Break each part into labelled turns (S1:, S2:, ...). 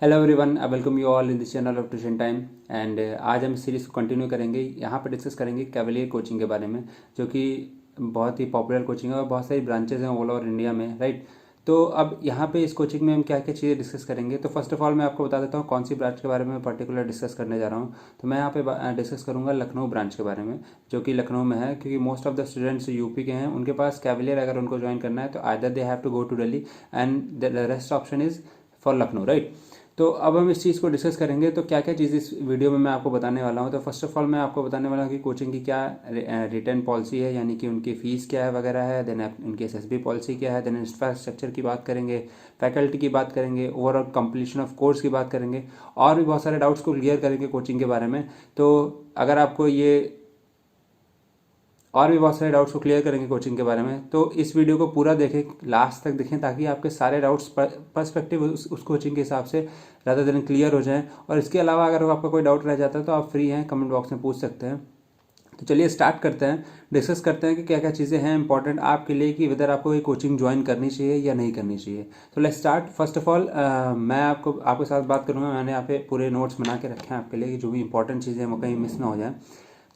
S1: Hello everyone, I welcome you all in this channel of tuition time. And आज हम इस series को continue करेंगे। यहाँ पर डिस्कस करेंगे कैवलियर कोचिंग के बारे में, जो कि बहुत ही पॉपुलर कोचिंग है और बहुत सारी ब्रांचेज हैं ऑल ओवर इंडिया में, राइट। तो अब यहाँ पे इस कोचिंग में हम क्या क्या चीज़ें डिस्कस करेंगे। तो फर्स्ट ऑफ ऑल मैं आपको बता देता हूँ कौन सी ब्रांच के बारे में पर्टिकुलर डिस्कस करने जा रहा हूँ। तो मैं यहाँ पे डिस्कस करूँगा लखनऊ ब्रांच के बारे में, जो कि लखनऊ में है, क्योंकि most of the students UP के हैं। उनके पास कैवलियर अगर उनको ज्वाइन करना है तो either they have to go to Delhi and the rest option is for Lucknow, right. तो अब हम इस चीज़ को डिस्कस करेंगे। तो क्या क्या चीज़ इस वीडियो में मैं आपको बताने वाला हूँ। तो फर्स्ट ऑफ ऑल मैं आपको बताने वाला हूँ कि कोचिंग की क्या रिटर्न पॉलिसी है, यानी कि उनकी फ़ीस क्या है वगैरह है। देन उनकी एसएसबी पॉलिसी क्या है। देन इंफ्रास्ट्रक्चर की बात करेंगे, फैकल्टी की बात करेंगे, ओवरऑल कंप्लीशन ऑफ कोर्स की बात करेंगे, और भी बहुत सारे डाउट्स को क्लियर करेंगे कोचिंग के बारे में। तो अगर आपको ये और भी बहुत सारे डाउट्स को क्लियर करेंगे कोचिंग के बारे में, तो इस वीडियो को पूरा देखें, लास्ट तक देखें, ताकि आपके सारे डाउट्स पर्सपेक्टिव उस कोचिंग के हिसाब से ज़्यादा दिन क्लियर हो जाएं। और इसके अलावा अगर आपका कोई डाउट रह जाता है तो आप फ्री हैं, कमेंट बॉक्स में पूछ सकते हैं। तो चलिए स्टार्ट करते हैं, डिस्कस करते हैं कि क्या क्या चीज़ें हैं इंपॉर्टेंट आपके लिए, कि वेदर आपको ये कोचिंग ज्वाइन करनी चाहिए या नहीं करनी चाहिए। तो let's start. First of all मैं आपके साथ बात करूँगा। मैंने यहाँ पे पूरे नोट्स बना के रखे हैं आपके लिए, कि जो भी इंपॉर्टेंट चीज़ें हैं वो कहीं मिस ना हो जाए।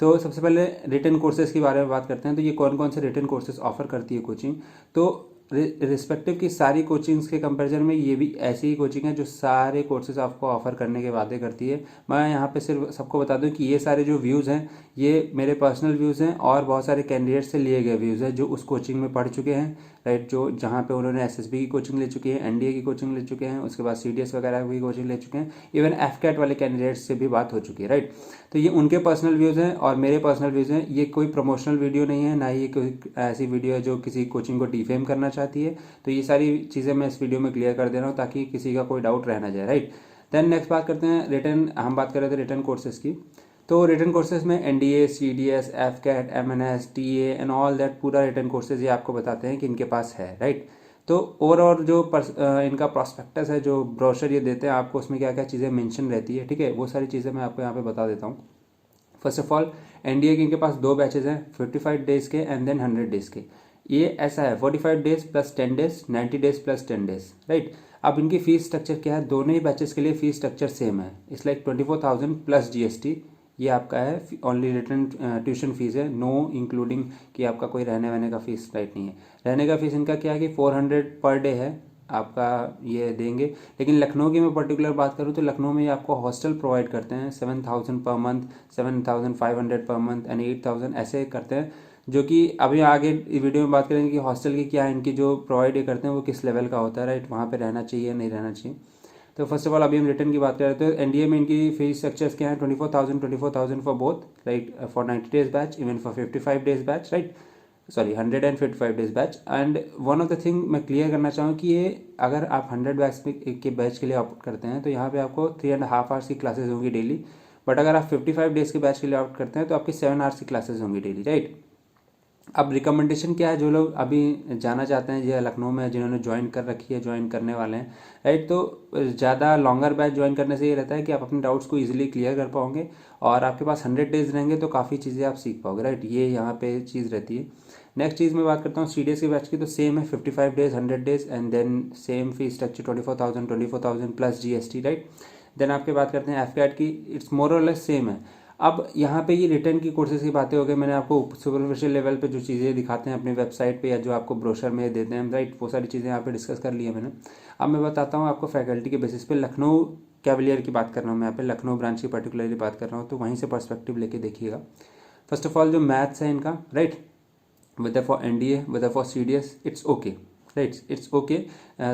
S1: तो सबसे पहले रिटन कोर्सेज के बारे में बात करते हैं। तो ये कौन कौन से रिटन कोर्सेज ऑफर करती है कोचिंग। तो रिस्पेक्टिव की सारी कोचिंग्स के कंपैरिजन में ये भी ऐसी ही कोचिंग है जो सारे कोर्सेज आपको ऑफर करने के वादे करती है। मैं यहाँ पे सिर्फ सबको बता दूँ कि ये सारे जो व्यूज़ हैं ये मेरे पर्सनल व्यूज़ हैं और बहुत सारे कैंडिडेट से लिए गए व्यूज़ हैं जो उस कोचिंग में पढ़ चुके हैं, राइट। जो जहाँ पे उन्होंने एसएसबी की कोचिंग ले चुकी है, एनडीए की कोचिंग ले चुके हैं, उसके बाद सीडीएस वगैरह की कोचिंग ले चुके हैं, इवन एफकैट वाले कैंडिडेट्स से भी बात हो चुकी है, राइट। तो ये उनके पर्सनल व्यूज़ हैं और मेरे पर्सनल व्यूज़ हैं। ये कोई प्रमोशनल वीडियो नहीं है, ना ही ये कोई ऐसी वीडियो है जो किसी कोचिंग को डिफेम करना चाहती है। तो ये सारी चीज़ें मैं इस वीडियो में क्लियर कर दे रहा हूँ ताकि किसी का कोई डाउट रह ना जाए, राइट। देन नेक्स्ट बात करते हैं रिटर्न। हम बात कर रहे थे रिटर्न कोर्सेज की। तो रिटर्न कोर्सेज में NDA, CDS, AFCAT, MNS, TA and all that पूरा रिटर्न कोर्सेज ये आपको बताते हैं कि इनके पास है, राइट। तो ओवरऑल जो इनका प्रॉस्पेक्टस है, जो ब्रोशर ये देते हैं आपको, उसमें क्या क्या चीज़ें मेंशन रहती है, ठीक है, वो सारी चीज़ें मैं आपको यहाँ पे बता देता हूँ। फर्स्ट ऑफ ऑल एनडीए के इनके पास दो बैचेज हैं, 55 डेज के एंड देन 100 डेज के। ये ऐसा है 45 days plus 10 days, 90 days plus 10 days, right. अब इनकी फीस स्ट्रक्चर क्या है, दोनों ही बैचेस के लिए फीस स्ट्रक्चर सेम है। It's like 24,000 plus GST. ये आपका है ओनली रिटर्न ट्यूशन फीस है, नो इंक्लूडिंग कि आपका कोई रहने वहने का फीस, राइट, नहीं है। रहने का फीस इनका क्या है कि 400 पर डे है आपका, ये देंगे। लेकिन लखनऊ की मैं पर्टिकुलर बात करूँ तो लखनऊ में ये आपको हॉस्टल प्रोवाइड करते हैं 7,000 per month, 7,500 per month and 8,000 ऐसे करते हैं। जो कि अभी आगे वीडियो में बात करेंगे कि हॉस्टल की क्या है, इनकी जो प्रोवाइड ये करते हैं वो किस लेवल का होता है, राइट, वहाँ पे रहना चाहिए नहीं रहना चाहिए। तो फर्स्ट ऑफ ऑल अभी हम रिटर्न की बात कर रहे थे। तो एनडीए में इनकी फीस स्ट्रक्चर्स क्या है, 24,000 for both, right, for 90 days batch, even for 55 days batch, right, sorry 155 days batch. And one of the thing मैं क्लियर करना चाहूँ कि ये अगर आप 100 बैच के बैच के लिए ऑप्ट करते हैं तो यहाँ पे आपको 3.5 आवर्स की क्लासेस होंगी डेली। बट अगर आप 55 डेज के बैच के लिए ऑप्ट करते हैं तो आपकी 7 आवर्स की क्लासेस होंगी डेली, राइट। अब रिकमेंडेशन क्या है, जो लोग अभी जाना चाहते हैं या लखनऊ में जिन्होंने ज्वाइन कर रखी है, ज्वाइन करने वाले हैं, राइट, तो ज़्यादा लॉन्गर बैच ज्वाइन करने से ये रहता है कि आप अपने डाउट्स को इजीली क्लियर कर पाओगे और आपके पास 100 डेज रहेंगे तो काफ़ी चीज़ें आप सीख पाओगे, राइट। ये यहाँ पे चीज़ रहती है। नेक्स्ट चीज़ मैं बात करता हूँ सीडीएस के बैच की। तो सेम है 55 days, 100 days and then same fee structure 24,000 plus GST, right. Then आपके बात करते हैं एफकैट की। इट्स मोर और लेस सेम है। अब यहाँ पे ये रिटर्न की कोर्सेज की बातें हो गई। मैंने आपको सुपरफिशियल लेवल पे जो चीज़ें दिखाते हैं अपनी वेबसाइट पे या जो आपको ब्रोशर में देते हैं, राइट, वो सारी चीज़ें यहाँ पे डिस्कस कर ली है मैंने। अब मैं बताता हूँ आपको फैकल्टी के बेसिस पे। लखनऊ कैवलियर की बात कर रहा हूँ मैं यहाँ पे, लखनऊ ब्रांच की पर्टिकुलरली बात कर रहा हूँ, तो वहीं से पर्सपेक्टिव लेके देखिएगा। फर्स्ट ऑफ ऑल जो मैथ्स है इनका, right, whether for NDA, whether for CDS, it's okay, right, it's okay.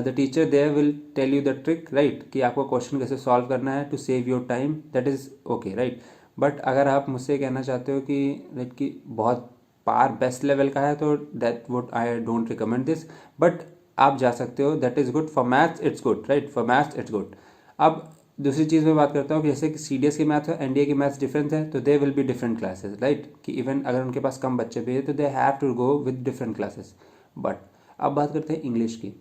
S1: The teacher there will tell you the trick, right, कि आपको क्वेश्चन कैसे सॉल्व करना है to save your time, that is okay, right. But अगर आप मुझसे कहना चाहते हो कि लाइक कि बहुत पार बेस्ट लेवल का है तो that would I don't recommend this. But आप जा सकते हो, that is good for maths, it's good, right, for maths it's good. अब दूसरी चीज़ मैं बात करता हूँ कि जैसे कि सीडीएस की मैथ है, एनडीए की मैथ्स डिफरेंट है, तो they will be different classes, right, कि इवन अगर उनके पास कम बच्चे भी है तो they have to go with different classes. But अब बात करते हैं इंग्लिश की।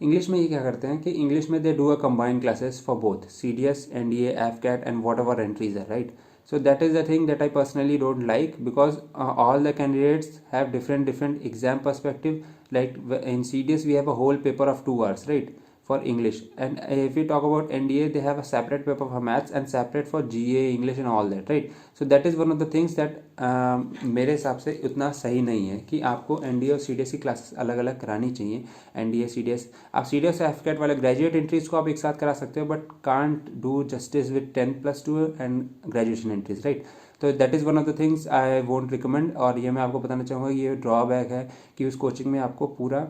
S1: इंग्लिश में ये क्या करते हैं कि इंग्लिश में they do a combined classes for both CDS, NDA, AFCAT and what ever entries है, right. So that is the thing that I personally don't like, because all the candidates have different exam perspective. Like in CDS we have a whole paper of 2 hours, right, for English. And if we talk about NDA, they have a separate paper for maths and separate for GA, English and all that, right? So that is one of the things that मेरे हिसाब से उतना सही नहीं है कि आपको NDA और CDS की क्लासेस अलग अलग करानी चाहिए. NDA CDS, आप CDS और FCAT वाले ग्रेजुएट एंट्रीज को आप एक साथ करा सकते हो, but can't do justice with 10+2 and graduation entries, right? तो that is one of the things I won't recommend. और ये मैं आपको बताना चाहूँगा, ये ड्रॉबैक है कि उस कोचिंग में आपको पूरा,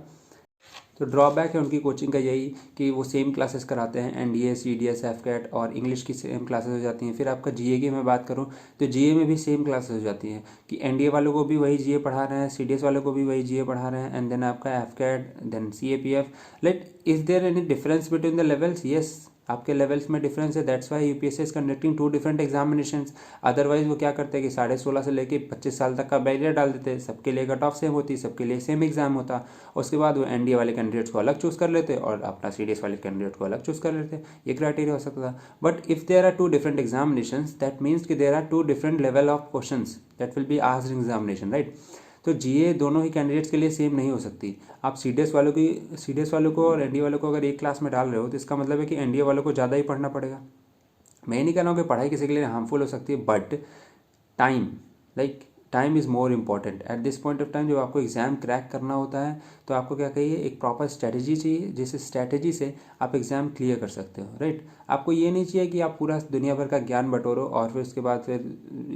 S1: तो ड्रॉबैक है उनकी कोचिंग का यही कि वो सेम क्लासेस कराते हैं. NDA, CDS, FCAT और इंग्लिश की सेम क्लासेस हो जाती हैं. फिर आपका GA की मैं बात करूँ तो GA में भी सेम क्लासेस हो जाती हैं कि NDA वालों को भी वही GA पढ़ा रहे हैं, CDS वालों को भी वही GA पढ़ा रहे हैं, एंड देन आपका FCAT, then CAPF. Like is there any difference between the levels? Yes, आपके लेवल्स में डिफरेंस है. That's why UPSC is conducting 2 different examinations. Otherwise वो क्या करते हैं कि 16.5 से लेके 25 साल तक का बैरियर डाल देते हैं. सबके लिए कट ऑफ सेम होती, सबके लिए सेम एग्जाम होता. उसके बाद वो NDA वाले कैंडिडेट्स को अलग चूज़ कर लेते और अपना CDS वाले कैंडिडेट को अलग चूज़ कर लेते. ये क्राइटेरिया हो सकता था. But if there are 2 different examinations, that means कि there are 2 different level of questions that will be asked in examination, right? तो GA दोनों ही कैंडिडेट्स के लिए सेम नहीं हो सकती. आप CDS वालों को और NDA वालों को अगर एक क्लास में डाल रहे हो तो इसका मतलब है कि NDA वालों को ज़्यादा ही पढ़ना पड़ेगा. मैं ये नहीं कह रहा हूँ कि पढ़ाई किसी के लिए हार्मफुल हो सकती है, but time, like time is more important at this point of time. जब आपको एग्ज़ाम क्रैक करना होता है तो आपको क्या कहिए, एक प्रॉपर स्ट्रैटेजी चाहिए, जिस स्ट्रैटेजी से आप एग्ज़ाम क्लियर कर सकते हो, राइट? आपको ये नहीं चाहिए कि आप पूरा दुनिया भर का ज्ञान बटोरो और फिर उसके बाद फिर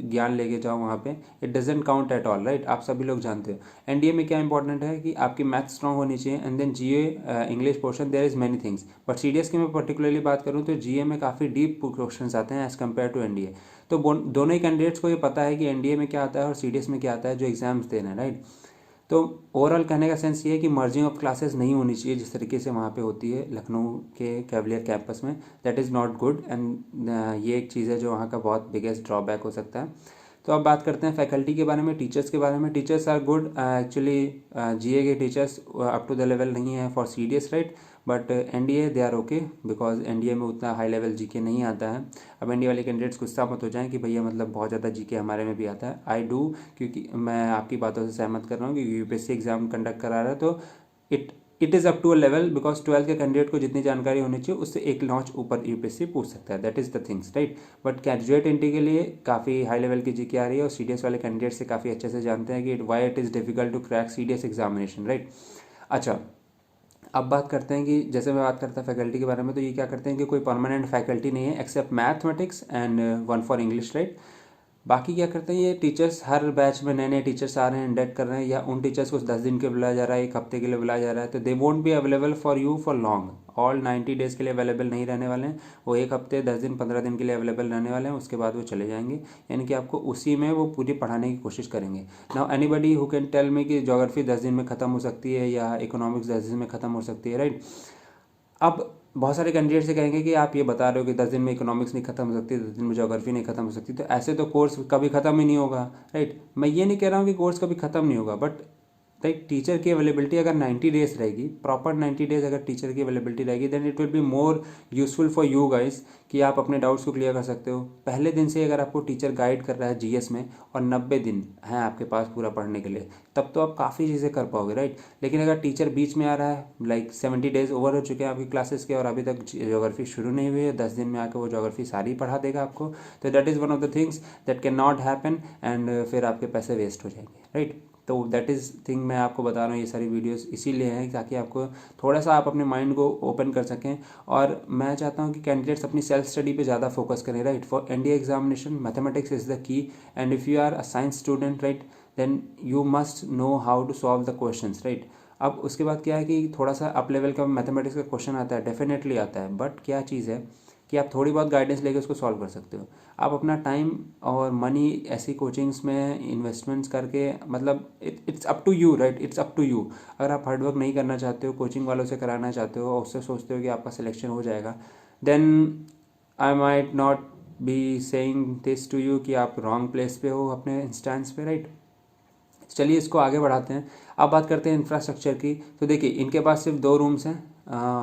S1: ज्ञान लेके जाओ वहाँ पे. It doesn't count at all, right? आप सभी लोग जानते हो. NDA में क्या इंपॉर्टेंट है कि आपकी मैथ स्ट्रॉन्ग होनी चाहिए, and then GA English portion, there is many things. But CDS की मैं पर्टिकुलरली बात करूँ तो GA में काफ़ी डीप क्वेश्चन आते हैं एज़ कम्पेयर टू NDA. तो दोनों ही कैंडिडेट्स को ये पता है कि NDA में क्या आता है और CDS में क्या आता है जो एग्जाम्स दे रहे हैं, राइट? तो ओवरऑल कहने का सेंस ये है कि मर्जिंग ऑफ क्लासेस नहीं होनी चाहिए जिस तरीके से वहाँ पे होती है लखनऊ के कैवलियर कैंपस में. That is not good, and ये एक चीज़ है जो वहाँ का बहुत बिगेस्ट ड्रॉबैक हो सकता है. तो अब बात करते हैं फैकल्टी के बारे में, टीचर्स के बारे में. Teachers are good actually. GA के teachers up to the level नहीं है for CDS, right? But NDA they are okay, because NDA में उतना हाई लेवल GK नहीं आता है. अब NDA वाले कैंडिडेट्स गुस्सा मत हो जाएं कि भैया मतलब बहुत ज़्यादा GK हमारे में भी आता है. आई डू, क्योंकि मैं आपकी बातों से सहमत कर रहा हूँ कि UPSC एग्जाम कंडक्ट करा रहा है तो it is up to a level, because 12th के कैंडिडेट को जितनी जानकारी होनी चाहिए उससे एक नॉच ऊपर UPSC पूछ सकता है. That is the things, right? But graduate entry के लिए काफ़ी हाई लेवल की GK आ रही है और CDS वाले कैंडिडेट से काफ़ी अच्छे से जानते हैं कि why it is difficult to crack CDS examination, right? अच्छा, अब बात करते हैं कि जैसे मैं बात करता फैकल्टी के बारे में, तो ये क्या करते हैं कि कोई परमानेंट फैकल्टी नहीं है except mathematics and 1 for English, right? बाकी क्या करते हैं ये टीचर्स, हर बैच में नए नए टीचर्स आ रहे हैं, इंडक्ट कर रहे हैं, या उन टीचर्स को 10 दिन के बुलाया जा रहा है, 1 हफ्ते के लिए बुलाया जा रहा है, तो they won't be available for you for long. All 90 days के लिए अवेलेबल नहीं रहने वाले हैं. वो 1 हफ्ते, 10 दिन, 15 दिन के लिए अवेलेबल रहने वाले हैं. उसके बाद वो चले जाएंगे, यानी कि आपको उसी में वो पूरी पढ़ाने की कोशिश करेंगे. Now anybody who can tell me कि ज्योग्राफी 10 दिन में ख़त्म हो सकती है या इकोनॉमिक्स 10 दिन में ख़त्म हो सकती है, राइट? अब बहुत सारे कैंडिडेट से कहेंगे कि आप ये बता रहे हो कि 10 दिन में इकोनॉमिक्स नहीं खत्म हो सकती, 10 दिन में ज्योग्राफी नहीं खत्म हो सकती, तो ऐसे तो कोर्स कभी ख़त्म ही नहीं होगा, राइट? मैं ये नहीं कह रहा हूँ कि कोर्स कभी ख़त्म नहीं होगा, बट लाइक टीचर की अवेलेबिलिटी अगर 90 डेज रहेगी, प्रॉपर 90 डेज अगर टीचर की अवेलेबिलिटी रहेगी, then it will be more useful for you guys कि आप अपने डाउट्स को क्लियर कर सकते हो. पहले दिन से अगर आपको टीचर गाइड कर रहा है GS में और 90 दिन हैं आपके पास पूरा पढ़ने के लिए, तब तो आप काफ़ी चीज़ें कर पाओगे, राइट? लेकिन अगर टीचर बीच में आ रहा है, लाइक 70 डेज ओवर हो चुके हैं आपकी क्लासेस के और अभी तक ज्योग्राफी शुरू नहीं हुई है, 10 दिन में आकर वो ज्योग्राफी सारी पढ़ा देगा आपको, तो that is one of the things that can not happen, and फिर आपके पैसे वेस्ट हो जाएंगे, राइट? तो दैट इज़ थिंग मैं आपको बता रहा हूँ. ये सारी वीडियोस इसीलिए हैं ताकि आपको थोड़ा सा आप अपने माइंड को ओपन कर सकें. और मैं चाहता हूँ कि कैंडिडेट्स अपनी सेल्फ स्टडी पे ज़्यादा फोकस करें, right? For NDA examination mathematics is the key, and if you are a science student, right, then you must know how to solve the questions, right? अब उसके बाद क्या है कि थोड़ा सा अप लेवल का मैथमेटिक्स का क्वेश्चन आता है, डेफिनेटली आता है, बट क्या चीज़ है कि आप थोड़ी बहुत गाइडेंस लेके उसको सॉल्व कर सकते हो. आप अपना टाइम और मनी ऐसी कोचिंग्स में इन्वेस्टमेंट्स करके, मतलब it's up to you, right? It's up to you. अगर आप हार्डवर्क नहीं करना चाहते हो, कोचिंग वालों से कराना चाहते हो और उससे सोचते हो कि आपका सिलेक्शन हो जाएगा, then I might not be saying this to you कि आप रॉन्ग प्लेस पे हो अपने इंस्टेंस पे, राइट? चलिए इसको आगे बढ़ाते हैं. अब बात करते हैं इंफ्रास्ट्रक्चर की. तो देखिए इनके पास सिर्फ 2 रूम्स हैं,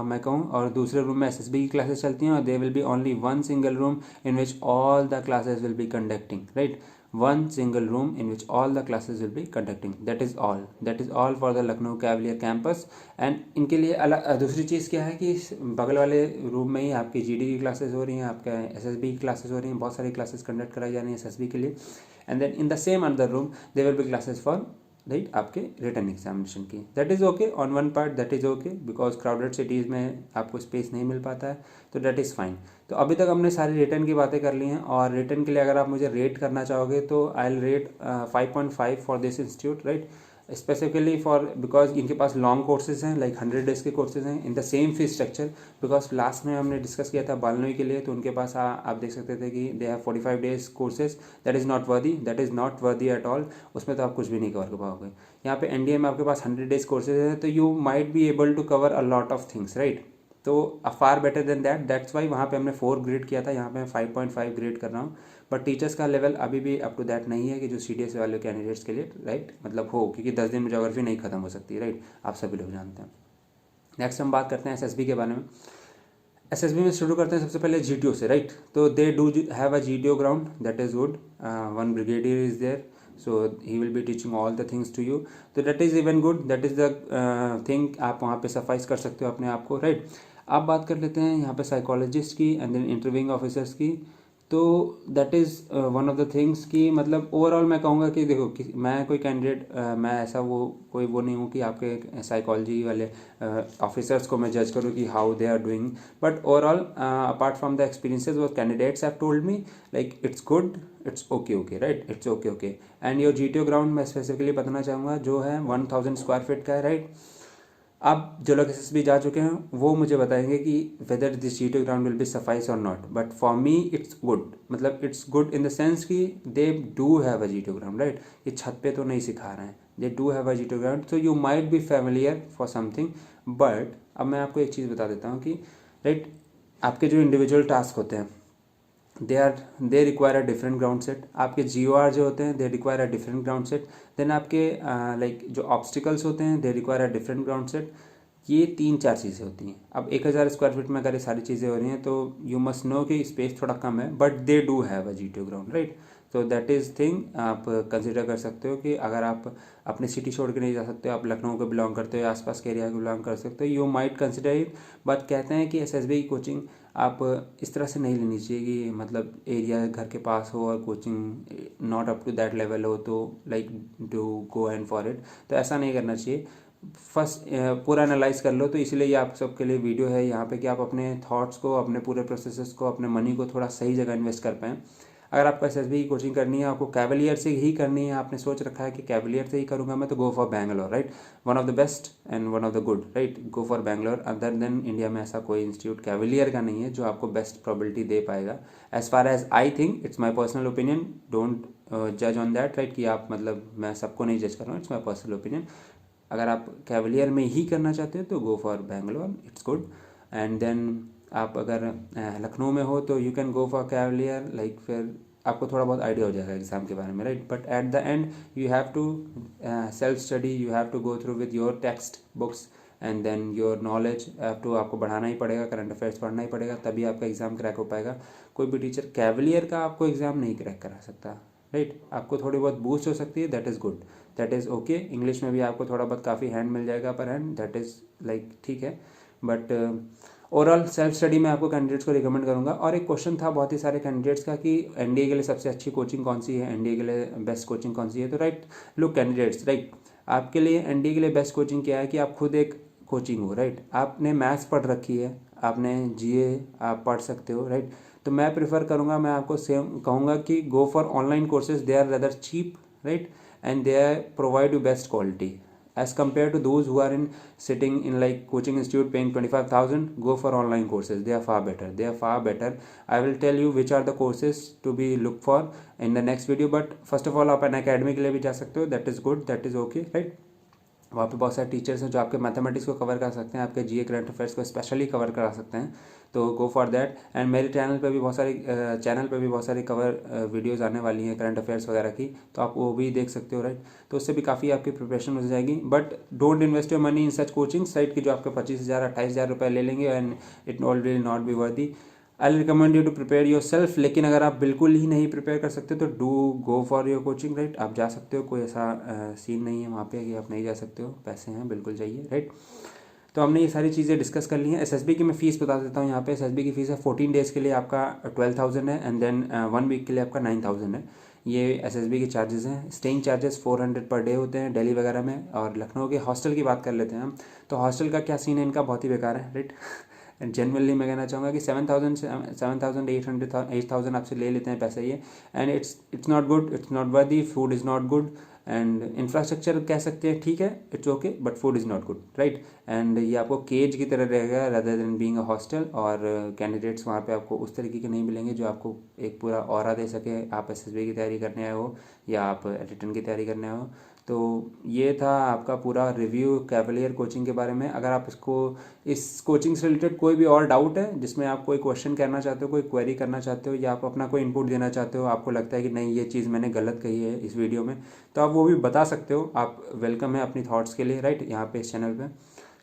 S1: मैं कहूँ, और दूसरे रूम में SSB की क्लासेस चलती हैं, और दे will B only 1 single room in which all the classes will be conducting, right? one single room in which all the classes will be conducting. That is all for the Lucknow Cavalier campus. And इनके लिए अलग दूसरी चीज़ क्या है कि बगल वाले room में ही आपकी GD की क्लासेस हो रही हैं, आपका SSB की क्लासेस हो रही हैं, बहुत सारी क्लासेस कंडक्ट कराई जा रही हैं SSB के लिए. And then in the same another room there will be classes for right आपके रिटर्न एग्जामिनेशन की. That is okay on one part, that is okay because crowded cities में आपको स्पेस नहीं मिल पाता है, तो दैट इज़ फाइन. तो अभी तक हमने सारी रिटर्न की बातें कर ली हैं. और रिटर्न के लिए अगर आप मुझे रेट करना चाहोगे तो I will rate 5.5 for this institute, right. Specifically for because इनके पास लॉन्ग कोर्सेज हैं, लाइक 100 डेज के कोर्सेज हैं इन the same fee structure. Because last में हमने डिस्कस किया था बालनोई के लिए, तो उनके पास आप देख सकते थे कि they have 45 days courses. That is not worthy at all. उसमें तो आप कुछ भी नहीं कवर कर पाओगे. यहाँ पे NDA में आपके पास 100 डेज कोर्सेज हैं, तो you might be able to cover a lot of things, right. तो far better than that. That's why वहाँ पे हमने 4 ग्रेड किया था, यहाँ पे मैं 5.5 ग्रेड कर रहा हूँ. बट टीचर्स का लेवल अभी भी अप टू दैट नहीं है कि जो CDS वाले कैंडिडेट्स के लिए राइट मतलब हो, क्योंकि 10 दिन में ज्योग्राफी नहीं खत्म हो सकती, राइट. आप सभी लोग जानते हैं. नेक्स्ट हम बात करते हैं SSB के बारे में. SSB में शुरू करते हैं सबसे पहले GTO से, राइट. तो they do have a GTO ground, that is good. One brigadier is there, so he will be teaching all the things to you, so that is even good. That is the thing. आप वहाँ पे suffice कर सकते हो अपने आप को, right. आप बात कर लेते हैं यहाँ पे साइकोलॉजिस्ट की एंड देन इंटरव्यूइंग ऑफिसर्स की. तो that is one of the things कि मतलब ओवरऑल मैं कहूँगा कि देखो कि मैं कोई कैंडिडेट मैं ऐसा कोई वो नहीं हूँ कि आपके साइकोलॉजी वाले ऑफिसर्स को मैं जज करूँ कि how they are doing. But overall apart from the experiences वो candidates have told me like it's good, it's okay, right. It's okay. And your GTO ground मैं स्पेसिफिकली बताना चाहूँगा जो है 1000 स्क्वायर फीट का है, राइट. अब जो लोग SSB जा चुके हैं वो मुझे बताएंगे कि whether this GTO ground will be suffice or not. But for me it's good, मतलब it's good in the sense कि they do have a GTO ground, right. ये छत पे तो नहीं सिखा रहे हैं, they do have a GTO ground. So you might be familiar for something. But अब मैं आपको एक चीज़ बता देता हूँ कि राइट आपके जो इंडिविजुअल टास्क होते हैं they require a different ground set. आपके GOR जो होते हैं they require a different ground set. Then आपके लाइक जो ऑब्स्टिकल्स होते हैं they require a different ground set. ये 3-4 चीज़ें होती हैं. अब 1000 स्क्वायर फीट में अगर ये सारी चीज़ें हो रही हैं तो यू मस्ट नो कि स्पेस थोड़ा कम है, but they do have a GTO ground, right. तो दैट इज़ थिंग आप कंसिडर कर सकते हो कि अगर आप अपनी सिटी छोड़ के नहीं जा सकते, आप लखनऊ को बिलोंग करते हो या आसपास के एरिया को बिलोंग कर सकते हो, you might consider it. But कहते हैं कि SSB की कोचिंग आप इस तरह से नहीं लेनी चाहिए कि मतलब एरिया घर के पास हो और coaching not up to that level हो तो like do go and for it. तो ऐसा नहीं करना चाहिए. फर्स्ट पूरा एनालाइज कर लो. तो इसलिए ये आप सबके लिए वीडियो है यहाँ पे कि आप अपने थॉट्स को, अपने पूरे प्रोसेसेस को, अपने मनी को थोड़ा सही जगह इन्वेस्ट कर पाएँ. अगर आपको SSB की कोचिंग करनी है, आपको कैवलियर से ही करनी है, आपने सोच रखा है कि कैवलियर से ही करूँगा मैं, तो go for Bangalore, right. One of the best and one of the good, right. Go for Bangalore. Other than India में ऐसा कोई इंस्टीट्यूट कैवलियर का नहीं है जो आपको बेस्ट प्रोबेबिलिटी दे पाएगा. As far as I think, it's my personal opinion, don't जज ऑन दैट, राइट. कि आप मतलब मैं सबको नहीं जज कर रहा हूँ, इट्स माई पर्सनल ओपिनियन. अगर आप कैवलियर में ही करना चाहते हो तो go for Bangalore, it's good. And then आप अगर लखनऊ में हो तो you can go for Cavalier, like फिर आपको थोड़ा बहुत आइडिया हो जाएगा एग्जाम के बारे में, right. But at the end you have to self study, you have to go through with your text books and then your knowledge have to. आपको बढ़ाना ही पड़ेगा, करंट अफेयर्स पढ़ना ही पड़ेगा, तभी आपका एग्जाम क्रैक हो पाएगा. कोई भी टीचर कैवलियर का आपको एग्जाम नहीं क्रैक करा सकता, राइट. आपको थोड़ी बहुत बूस्ट हो सकती है, that is good, that is okay. English में भी आपको थोड़ा बहुत काफ़ी हैंड मिल जाएगा पर हैंड, दैट इज़ लाइक ठीक है. बट ओवरऑल सेल्फ स्टडी में आपको कैंडिडेट्स को रिकमेंड करूंगा. और एक क्वेश्चन था बहुत ही सारे कैंडिडेट्स का कि NDA के लिए सबसे अच्छी कोचिंग कौन सी है, NDA के लिए बेस्ट कोचिंग कौन सी है. तो राइट लुक कैंडिडेट्स, राइट आपके लिए NDA के लिए बेस्ट कोचिंग क्या है कि आप खुद एक कोचिंग हो, राइट. आपने मैथ्स पढ़ रखी है, आपने GA आप पढ़ सकते हो, राइट. तो मैं प्रेफर करूँगा, मैं आपको सेम कहूँगा कि go for online courses. They are rather cheap, right, and they are provide you best quality as compared to those who are in sitting in like coaching institute paying 25,000. Go for online courses, they are far better. I will tell you which are the courses to be looked for in the next video. But first of all आप an academy के लिए भी जा सकते हो, that is good, that is okay, right. वहाँ पे बहुत सारे टीचर्स हैं जो आपके मैथमेटिक्स को कवर कर सकते हैं, आपके GA करंट अफेयर्स को स्पेशली कवर करा सकते हैं. तो गो फॉर दैट. एंड मेरे चैनल पे भी बहुत सारी कवर वीडियोस आने वाली हैं करंट अफेयर्स वगैरह की, तो आप वो भी देख सकते हो, राइट. तो उससे भी काफ़ी आपकी प्रिपरेशन हो जाएगी. But don't invest your money in such coaching site की जो आपके 25,000 28,000 रुपये ले लेंगे and it will not be worthy. I recommend you to prepare your self. लेकिन अगर आप बिल्कुल ही नहीं प्रिपेयर कर सकते तो do go for your coaching, right. आप जा सकते हो, कोई ऐसा सीन नहीं है वहाँ पे कि आप नहीं जा सकते हो, पैसे हैं, बिल्कुल जाइए, राइट। तो हमने ये सारी चीज़ें डिस्कस कर ली हैं। एसएसबी की मैं फ़ीस बता देता हूँ यहाँ पे। एसएसबी की फ़ीस है 14 डेज़ के लिए आपका 12,000 है, एंड देन 1 वीक के लिए आपका 9,000 है। ये एसएसबी के चार्जेस हैं। स्टेइंग चार्जेस 400 पर डे होते हैं दिल्ली वगैरह में। और लखनऊ के हॉस्टल की बात कर लेते हैं हम। तो हॉस्टल का क्या सीन है, इनका बहुत ही बेकार है, राइट। जनरली मैं कहना चाहूँगा कि 7,000 आपसे ले लेते हैं पैसे ये, and it's not good, it's not worthy, food is not good, and infrastructure कह सकते हैं ठीक है, it's okay, but food is not good, right. And ये आपको केज की तरह रहेगा rather than being a hostel. और कैंडिडेट्स वहाँ पे आपको उस तरीके के नहीं मिलेंगे जो आपको एक पूरा ऑरा दे सके, आप एसएसबी की तैयारी करने आए हो या आप रिटर्न की तैयारी करने आए हो। तो ये था आपका पूरा रिव्यू कैवलियर कोचिंग के बारे में। अगर आप इस कोचिंग से रिलेटेड कोई भी और डाउट है, जिसमें आप कोई क्वेश्चन करना चाहते हो, कोई क्वेरी करना चाहते हो, या आप अपना कोई इनपुट देना चाहते हो, आपको लगता है कि नहीं ये चीज़ मैंने गलत कही है इस वीडियो में, तो आप वो भी बता सकते हो। आप वेलकम है अपनी थॉट्स के लिए, राइट। यहाँ पे इस चैनल पे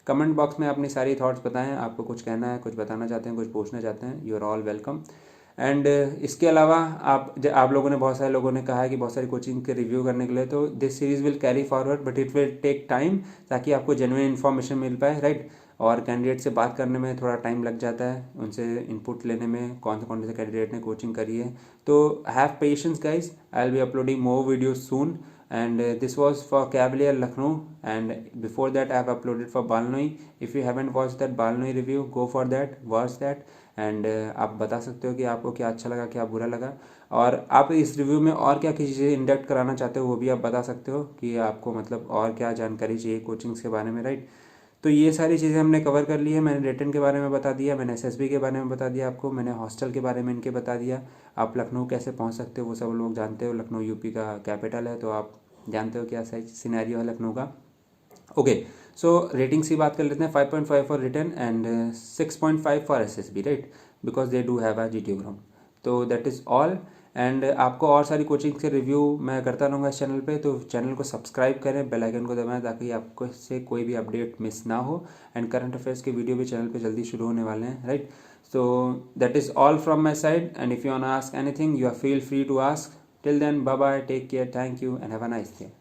S1: कमेंट बॉक्स में अपनी सारी थॉट्स बताएं। आपको कुछ कहना है, कुछ बताना चाहते हैं, कुछ पूछना चाहते हैं, you are all welcome. And इसके अलावा आप लोगों ने, बहुत सारे लोगों ने कहा है कि बहुत सारी कोचिंग के रिव्यू करने के लिए, तो this series will carry forward, but it will take time, ताकि आपको जेन्युइन इन्फॉर्मेशन मिल पाए, राइट। और कैंडिडेट से बात करने में थोड़ा टाइम लग जाता है, उनसे इनपुट लेने में, कौन से कैंडिडेट ने कोचिंग करी है। तो have patience guys, I will be uploading more videos soon, and this was for Cavalier Lucknow, and before that I have uploaded for Balnoi. If you haven't watched that Balnoi review, go for that, watch that, and आप बता सकते हो कि आपको क्या अच्छा लगा, क्या बुरा लगा, और आप इस रिव्यू में और क्या चीज़ें इंडक्ट कराना चाहते हो वो भी आप बता सकते हो कि आपको मतलब और क्या जानकारी चाहिए कोचिंग्स के बारे में, राइट। तो ये सारी चीज़ें हमने कवर कर ली है। मैंने रिटर्न के बारे में बता दिया, मैंने एसएसबी के बारे में बता दिया आपको, मैंने हॉस्टल के बारे में इनके बता दिया। आप लखनऊ कैसे पहुंच सकते हो वो सब लोग जानते हो, लखनऊ यूपी का कैपिटल है, तो आप जानते हो क्या सही सिनेरियो है लखनऊ का। ओके, सो रेटिंग्स की बात कर लेते हैं। 5.5 for return and 6.5 for SSB, right, because they do have a GTO ground. तो दैट इज़ ऑल। एंड आपको और सारी कोचिंग के रिव्यू मैं करता रहूँगा इस चैनल पे, तो चैनल को सब्सक्राइब करें, बेल आइकन को दबाएं, ताकि आपको इससे कोई भी अपडेट मिस ना हो। एंड करंट अफेयर्स के वीडियो भी चैनल पे जल्दी शुरू होने वाले हैं, right. So that is all from my side, and if you want to ask anything, you are feel free to ask. Till then, bye bye, take care, thank you, and have a nice day.